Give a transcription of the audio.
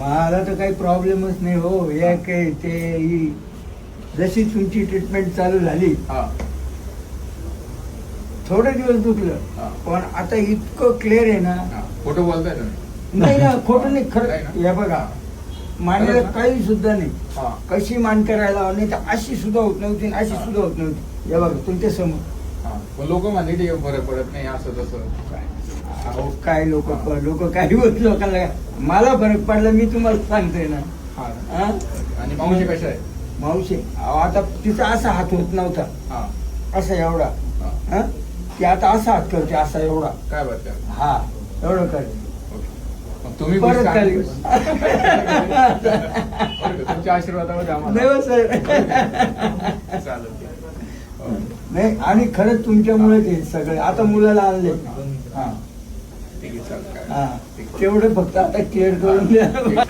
मला तर काही प्रॉब्लेमच नाही हो. या काही ते जशी तुमची ट्रीटमेंट चालू झाली हा थोडे दिवस दुखलं हा. पण आता इतकं क्लिअर आहे ना. हा. खोटं बोलताय तुम्ही? नाही ना खोटं नाही नाही खरं. ना? या बघा मानेला खरंच ना? काही सुद्धा नाही. हा कशी मान करायला नाही तर अशी सुद्धा होत नव्हती आणि अशी हा. सुद्धा होत नव्हती. या बघा तुमच्या समोर. हा. पण लोक म्हणले की फरक पडत नाही असं तसं. अहो काय लोक काही होत लोकांना मला फरक पडला मी तुम्हाला सांगतोय ना. हा हा? आणि मावशी कशा आहे? मावशी अहो, आता तिचा असा हात होत नव्हता हा असा एवढा. हा. हा? ती आता असा हात करते असा एवढा. काय बरं त्या? हा एवढं करते मग तुम्ही परत खुश खाली. आहात? बरं का? तुमच्या आशीर्वादामध्ये आम्हाला नाही हो सर. चालेल. हो. नाही आणि खरंच तुमच्यामुळे ते सगळे आता मुलाला आणले. हा ठीक आहे चालेल काय हा ठीक आहे. तेवढं फक्त आता क्लिअर करून द्या.